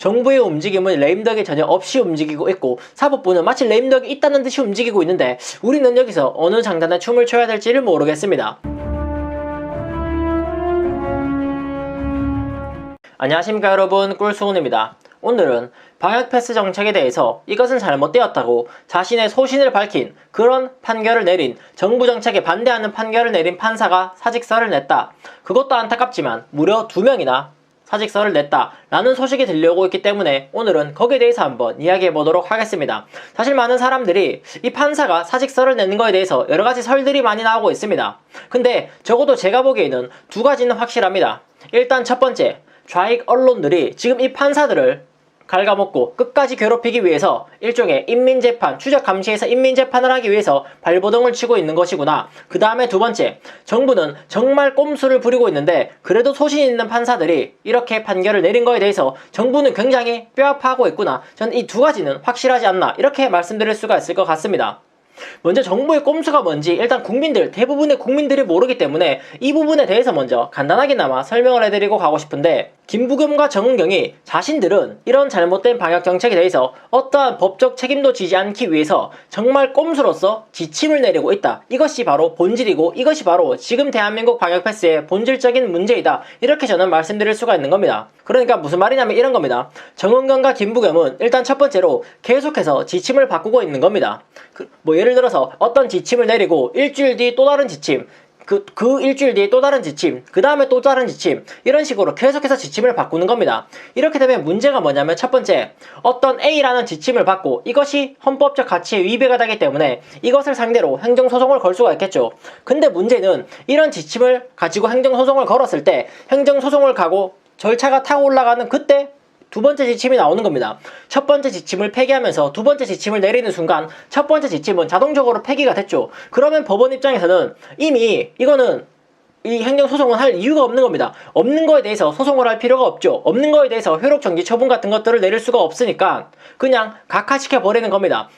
정부의 움직임은 레임덕이 전혀 없이 움직이고 있고 사법부는 마치 레임덕이 있다는 듯이 움직이고 있는데 우리는 여기서 어느 장단에 춤을 춰야 될지를 모르겠습니다. 안녕하십니까 여러분, 꿀수훈입니다. 오늘은 방역패스 정책에 대해서 이것은 잘못되었다고 자신의 소신을 밝힌 그런 판결을 내린, 정부 정책에 반대하는 판결을 내린 판사가 사직서를 냈다. 그것도 안타깝지만 무려 2명이나 사직서를 냈다 라는 소식이 들려오고 있기 때문에 오늘은 거기에 대해서 한번 이야기해 보도록 하겠습니다. 사실 많은 사람들이 이 판사가 사직서를 내는 거에 대해서 여러가지 설들이 많이 나오고 있습니다. 근데 적어도 제가 보기에는 2가지는 확실합니다. 일단 첫 번째, 좌익 언론들이 지금 이 판사들을 갉아먹고 끝까지 괴롭히기 위해서 일종의 인민재판, 추적감시에서 인민재판을 하기 위해서 발버둥을 치고 있는 것이구나. 그 다음에 두 번째, 정부는 정말 꼼수를 부리고 있는데 그래도 소신 있는 판사들이 이렇게 판결을 내린 거에 대해서 정부는 굉장히 뼈아파하고 있구나. 저는 이 2가지는 확실하지 않나 이렇게 말씀드릴 수가 있을 것 같습니다. 먼저 정부의 꼼수가 뭔지 일단 대부분의 국민들이 모르기 때문에 이 부분에 대해서 먼저 간단하게나마 설명을 해드리고 가고 싶은데, 김부겸과 정은경이 자신들은 이런 잘못된 방역정책에 대해서 어떠한 법적 책임도 지지 않기 위해서 정말 꼼수로서 지침을 내리고 있다. 이것이 바로 본질이고 이것이 바로 지금 대한민국 방역패스의 본질적인 문제이다. 이렇게 저는 말씀드릴 수가 있는 겁니다. 그러니까 무슨 말이냐면 이런 겁니다. 정은경과 김부겸은 일단 첫 번째로 계속해서 지침을 바꾸고 있는 겁니다. 예를 들어서 어떤 지침을 내리고 일주일 뒤 또 다른 지침, 그 일주일 뒤에 또 다른 지침, 그 다음에 또 다른 지침, 이런 식으로 계속해서 지침을 바꾸는 겁니다. 이렇게 되면 문제가 뭐냐면 첫 번째, 어떤 A라는 지침을 받고 이것이 헌법적 가치에 위배가 되기 때문에 이것을 상대로 행정소송을 걸 수가 있겠죠. 근데 문제는 이런 지침을 가지고 행정소송을 걸었을 때 행정소송을 가고 절차가 타고 올라가는 그때 두 번째 지침이 나오는 겁니다. 첫 번째 지침을 폐기하면서 두 번째 지침을 내리는 순간 첫 번째 지침은 자동적으로 폐기가 됐죠. 그러면 법원 입장에서는 이미 이거는 이 행정소송을 할 이유가 없는 겁니다. 없는 거에 대해서 소송을 할 필요가 없죠. 없는 거에 대해서 효력정지 처분 같은 것들을 내릴 수가 없으니까 그냥 각하시켜버리는 겁니다.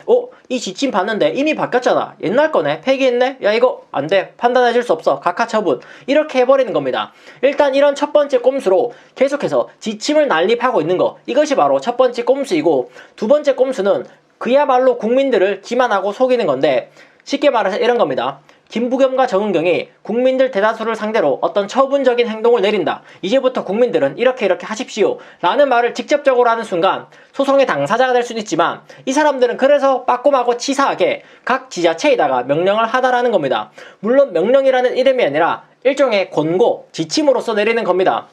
이 지침 봤는데 이미 바뀌었잖아. 옛날 거네. 폐기했네? 야 이거 안 돼. 판단해줄 수 없어. 각하처분. 이렇게 해버리는 겁니다. 일단 이런 첫 번째 꼼수로 계속해서 지침을 난립하고 있는 거. 이것이 바로 첫 번째 꼼수이고, 두 번째 꼼수는 그야말로 국민들을 기만하고 속이는 건데, 쉽게 말해서 이런 겁니다. 김부겸과 정은경이 국민들 대다수를 상대로 어떤 처분적인 행동을 내린다. 이제부터 국민들은 이렇게 하십시오 라는 말을 직접적으로 하는 순간 소송의 당사자가 될 수는 있지만 이 사람들은 그래서 빠꼼하고 치사하게 각 지자체에다가 명령을 하다라는 겁니다. 물론 명령이라는 이름이 아니라 일종의 권고, 지침으로서 내리는 겁니다.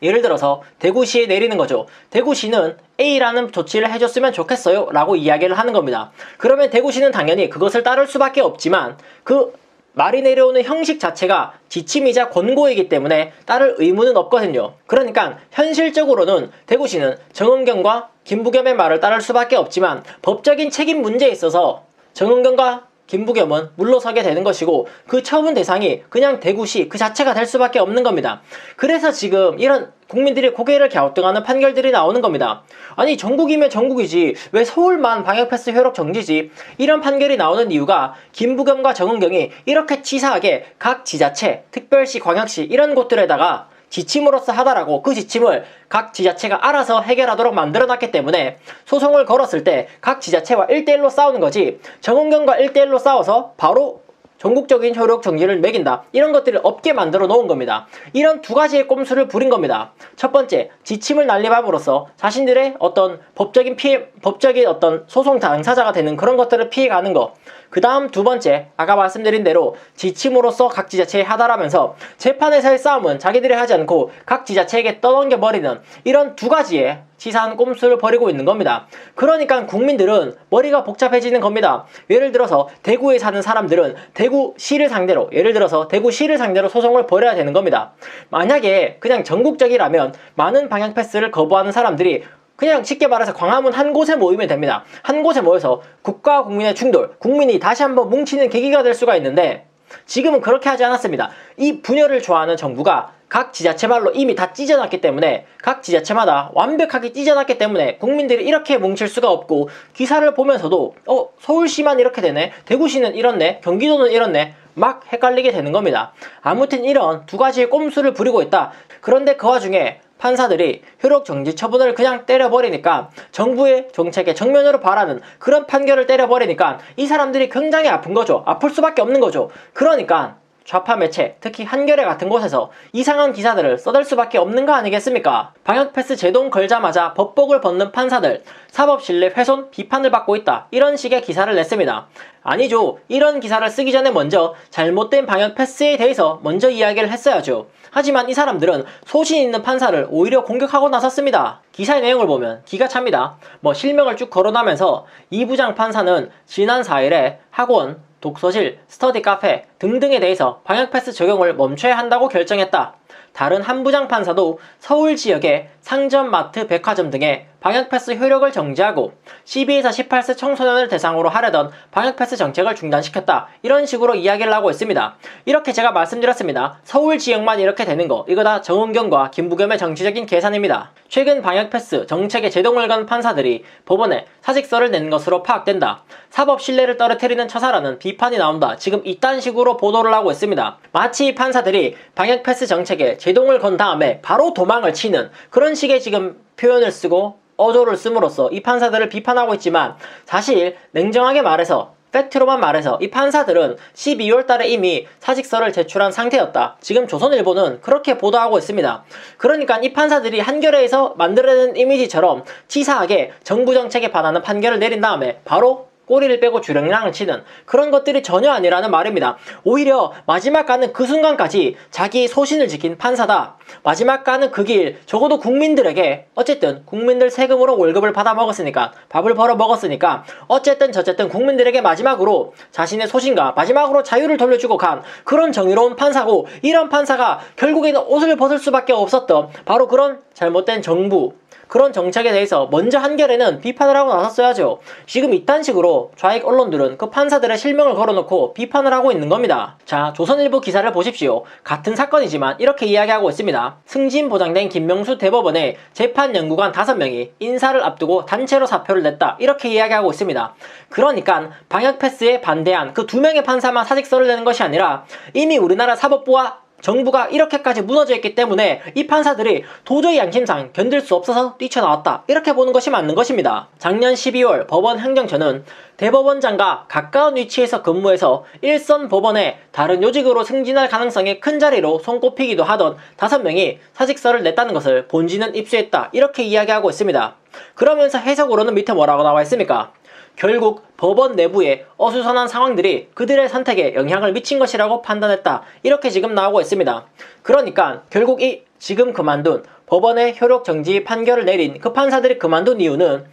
예를 들어서 대구시에 내리는 거죠. 대구시는 A라는 조치를 해줬으면 좋겠어요 라고 이야기를 하는 겁니다. 그러면 대구시는 당연히 그것을 따를 수밖에 없지만 그 말이 내려오는 형식 자체가 지침이자 권고이기 때문에 따를 의무는 없거든요. 그러니까 현실적으로는 대구시는 정은경과 김부겸의 말을 따를 수밖에 없지만 법적인 책임 문제에 있어서 정은경과 김부겸은 물러서게 되는 것이고 그 처분 대상이 그냥 대구시 그 자체가 될 수밖에 없는 겁니다. 그래서 지금 이런 국민들이 고개를 갸우뚱하는 판결들이 나오는 겁니다. 아니 전국이면 전국이지 왜 서울만 방역패스 효력 정지지? 이런 판결이 나오는 이유가 김부겸과 정은경이 이렇게 치사하게 각 지자체, 특별시, 광역시 이런 곳들에다가 지침으로서 하다라고 그 지침을 각 지자체가 알아서 해결하도록 만들어놨기 때문에 소송을 걸었을 때 각 지자체와 1대1로 싸우는 거지, 정은경과 1대1로 싸워서 바로 전국적인 효력 정지를 매긴다, 이런 것들을 없게 만들어 놓은 겁니다. 이런 2가지의 꼼수를 부린 겁니다. 첫 번째, 지침을 난립함으로써 자신들의 어떤 법적인 어떤 소송 당사자가 되는 그런 것들을 피해가는 거. 그 다음 두 번째, 아까 말씀드린 대로 지침으로서 각 지자체에 하다라면서 재판에서의 싸움은 자기들이 하지 않고 각 지자체에게 떠넘겨버리는 이런 2가지의 치사한 꼼수를 벌이고 있는 겁니다. 그러니까 국민들은 머리가 복잡해지는 겁니다. 예를 들어서 대구에 사는 사람들은 대구시를 상대로, 예를 들어서 대구시를 상대로 소송을 벌여야 되는 겁니다. 만약에 그냥 전국적이라면 많은 방역패스를 거부하는 사람들이 그냥 쉽게 말해서 광화문 한 곳에 모이면 됩니다. 한 곳에 모여서 국가와 국민의 충돌, 국민이 다시 한번 뭉치는 계기가 될 수가 있는데 지금은 그렇게 하지 않았습니다. 이 분열을 좋아하는 정부가 각 지자체말로 이미 다 찢어놨기 때문에, 각 지자체마다 완벽하게 찢어놨기 때문에 국민들이 이렇게 뭉칠 수가 없고, 기사를 보면서도 서울시만 이렇게 되네, 대구시는 이렇네, 경기도는 이렇네, 막 헷갈리게 되는 겁니다. 아무튼 이런 2가지의 꼼수를 부리고 있다. 그런데 그 와중에 판사들이 효력 정지 처분을 그냥 때려버리니까 정부의 정책에 정면으로 바라는 그런 판결을 때려버리니까 이 사람들이 굉장히 아픈 거죠. 아플 수밖에 없는 거죠. 그러니까 좌파 매체, 특히 한겨레 같은 곳에서 이상한 기사들을 써댈 수밖에 없는 거 아니겠습니까? 방역패스 제동 걸자마자 법복을 벗는 판사들, 사법신뢰 훼손 비판을 받고 있다. 이런 식의 기사를 냈습니다. 아니죠. 이런 기사를 쓰기 전에 먼저 잘못된 방역패스에 대해서 먼저 이야기를 했어야죠. 하지만 이 사람들은 소신 있는 판사를 오히려 공격하고 나섰습니다. 기사의 내용을 보면 기가 찹니다. 실명을 쭉 거론하면서 이 부장 판사는 지난 4일에 학원, 독서실, 스터디 카페 등등에 대해서 방역패스 적용을 멈춰야 한다고 결정했다. 다른 한 부장 판사도 서울 지역의 상점, 마트, 백화점 등의 방역패스 효력을 정지하고 12에서 18세 청소년을 대상으로 하려던 방역패스 정책을 중단시켰다. 이런 식으로 이야기를 하고 있습니다. 이렇게 제가 말씀드렸습니다. 서울 지역만 이렇게 되는 거, 이거 다 정은경과 김부겸의 정치적인 계산입니다. 최근 방역패스 정책에 제동을 건 판사들이 법원에 사직서를 낸 것으로 파악된다. 사법 신뢰를 떨어뜨리는 처사라는 비판이 나온다. 지금 이딴 식으로 보도를 하고 있습니다. 마치 이 판사들이 방역패스 정책에 제동을 건 다음에 바로 도망을 치는 그런 식의 지금 표현을 쓰고 어조를 씀으로써 이 판사들을 비판하고 있지만, 사실 냉정하게 말해서 팩트로만 말해서 이 판사들은 12월 달에 이미 사직서를 제출한 상태였다. 지금 조선일보는 그렇게 보도하고 있습니다. 그러니까 이 판사들이 한겨레에서 만들어낸 이미지처럼 치사하게 정부 정책에 반하는 판결을 내린 다음에 바로 꼬리를 빼고 주랭랑을 치는 그런 것들이 전혀 아니라는 말입니다. 오히려 마지막 가는 그 순간까지 자기 소신을 지킨 판사다. 마지막 가는 그 길, 적어도 국민들에게, 어쨌든 국민들 세금으로 월급을 받아 먹었으니까, 밥을 벌어 먹었으니까 어쨌든 저쨌든 국민들에게 마지막으로 자신의 소신과 마지막으로 자유를 돌려주고 간 그런 정의로운 판사고, 이런 판사가 결국에는 옷을 벗을 수밖에 없었던 바로 그런 잘못된 정부, 그런 정책에 대해서 먼저 한겨레는 비판을 하고 나섰어야죠. 지금 이딴 식으로 좌익 언론들은 그 판사들의 실명을 걸어놓고 비판을 하고 있는 겁니다. 자, 조선일보 기사를 보십시오. 같은 사건이지만 이렇게 이야기하고 있습니다. 승진 보장된 김명수 대법원의 재판연구관 5명이 인사를 앞두고 단체로 사표를 냈다. 이렇게 이야기하고 있습니다. 그러니까 방역패스에 반대한 그 2명의 판사만 사직서를 내는 것이 아니라 이미 우리나라 사법부와 정부가 이렇게까지 무너져 있기 때문에 이 판사들이 도저히 양심상 견딜 수 없어서 뛰쳐나왔다. 이렇게 보는 것이 맞는 것입니다. 작년 12월 법원 행정처는 대법원장과 가까운 위치에서 근무해서 일선 법원에 다른 요직으로 승진할 가능성이 큰 자리로 손꼽히기도 하던 5명이 사직서를 냈다는 것을 본지는 입수했다. 이렇게 이야기하고 있습니다. 그러면서 해석으로는 밑에 뭐라고 나와 있습니까? 결국 법원 내부의 어수선한 상황들이 그들의 선택에 영향을 미친 것이라고 판단했다. 이렇게 지금 나오고 있습니다. 그러니까 결국 이 지금 그만둔 법원의 효력 정지 판결을 내린 그 판사들이 그만둔 이유는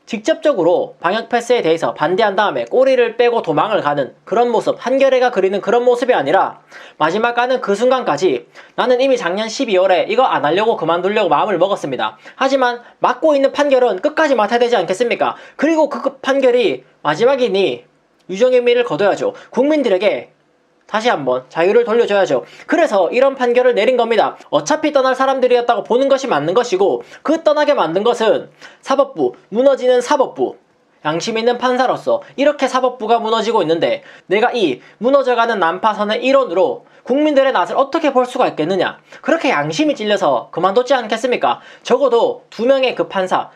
직접적으로 방역패스에 대해서 반대한 다음에 꼬리를 빼고 도망을 가는 그런 모습, 한겨레가 그리는 그런 모습이 아니라 마지막 가는 그 순간까지 나는 이미 작년 12월에 이거 안 하려고 그만두려고 마음을 먹었습니다. 하지만 맡고 있는 판결은 끝까지 맡아야 되지 않겠습니까? 그리고 그 판결이 마지막이니 유정의 의미를 거둬야죠. 국민들에게 다시 한번 자유를 돌려줘야죠. 그래서 이런 판결을 내린 겁니다. 어차피 떠날 사람들이었다고 보는 것이 맞는 것이고, 그 떠나게 만든 것은 사법부, 무너지는 사법부, 양심 있는 판사로서 이렇게 사법부가 무너지고 있는데 내가 이 무너져가는 난파선의 일원으로 국민들의 낯을 어떻게 볼 수가 있겠느냐. 그렇게 양심이 찔려서 그만뒀지 않겠습니까? 적어도 2명의 그 판사,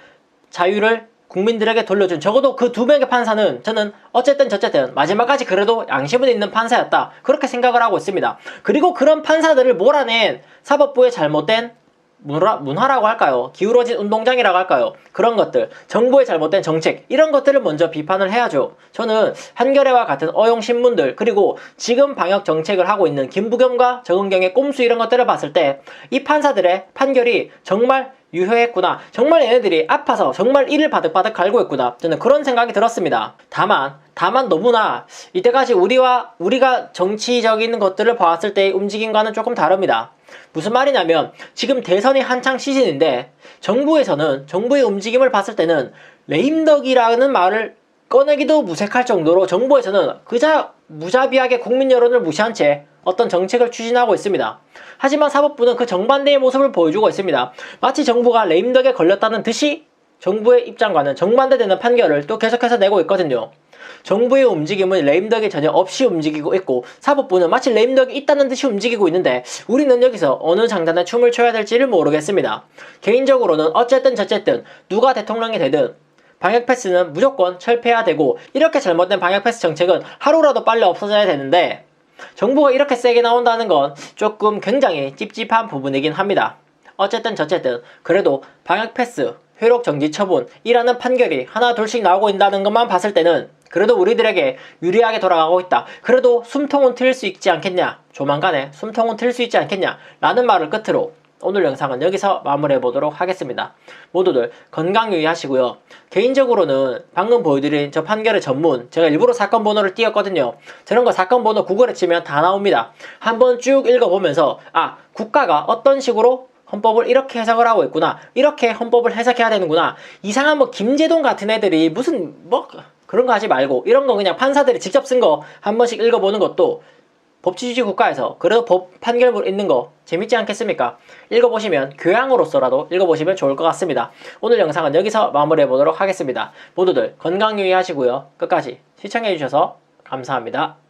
자유를 국민들에게 돌려준 적어도 그 2명의 판사는 저는 어쨌든 저쨌든 마지막까지 그래도 양심은 있는 판사였다. 그렇게 생각을 하고 있습니다. 그리고 그런 판사들을 몰아낸 사법부의 잘못된 문화라고 할까요? 기울어진 운동장이라고 할까요? 그런 것들, 정부의 잘못된 정책, 이런 것들을 먼저 비판을 해야죠. 저는 한겨레와 같은 어용 신문들, 그리고 지금 방역 정책을 하고 있는 김부겸과 정은경의 꼼수 이런 것들을 봤을 때 이 판사들의 판결이 정말 유효했구나. 정말 얘네들이 아파서 정말 이를 바득바득 갈고 있구나. 저는 그런 생각이 들었습니다. 다만 너무나 이때까지 우리가 정치적인 것들을 봤을 때의 움직임과는 조금 다릅니다. 무슨 말이냐면 지금 대선이 한창 시즌인데 정부에서는 정부의 움직임을 봤을 때는 레임덕이라는 말을 꺼내기도 무색할 정도로 정부에서는 그저 무자비하게 국민 여론을 무시한 채 어떤 정책을 추진하고 있습니다. 하지만 사법부는 그 정반대의 모습을 보여주고 있습니다. 마치 정부가 레임덕에 걸렸다는 듯이 정부의 입장과는 정반대되는 판결을 또 계속해서 내고 있거든요. 정부의 움직임은 레임덕이 전혀 없이 움직이고 있고 사법부는 마치 레임덕이 있다는 듯이 움직이고 있는데 우리는 여기서 어느 장단에 춤을 춰야 될지를 모르겠습니다. 개인적으로는 어쨌든 저쨌든 누가 대통령이 되든 방역 패스는 무조건 철폐해야 되고 이렇게 잘못된 방역 패스 정책은 하루라도 빨리 없어져야 되는데 정부가 이렇게 세게 나온다는 건 조금 굉장히 찝찝한 부분이긴 합니다. 어쨌든 저쨌든 그래도 방역 패스, 회록 정지 처분이라는 판결이 하나 둘씩 나오고 있다는 것만 봤을 때는 그래도 우리들에게 유리하게 돌아가고 있다. 그래도 숨통은 트일 수 있지 않겠냐. 조만간에 숨통은 트일 수 있지 않겠냐. 라는 말을 끝으로 오늘 영상은 여기서 마무리해 보도록 하겠습니다. 모두들 건강 유의하시고요. 개인적으로는 방금 보여드린 저 판결의 전문 제가 일부러 사건 번호를 띄웠거든요. 저런 거 사건 번호 구글에 치면 다 나옵니다. 한번 쭉 읽어보면서 아 국가가 어떤 식으로 헌법을 이렇게 해석을 하고 있구나. 이렇게 헌법을 해석해야 되는구나. 이상한 뭐 김제동 같은 애들이 무슨 뭐 그런 거 하지 말고 이런 거 그냥 판사들이 직접 쓴 거 한 번씩 읽어보는 것도 법치주의 국가에서 그래도 법 판결문 있는 거 재밌지 않겠습니까? 읽어보시면 교양으로서라도 읽어보시면 좋을 것 같습니다. 오늘 영상은 여기서 마무리해 보도록 하겠습니다. 모두들 건강 유의하시고요. 끝까지 시청해주셔서 감사합니다.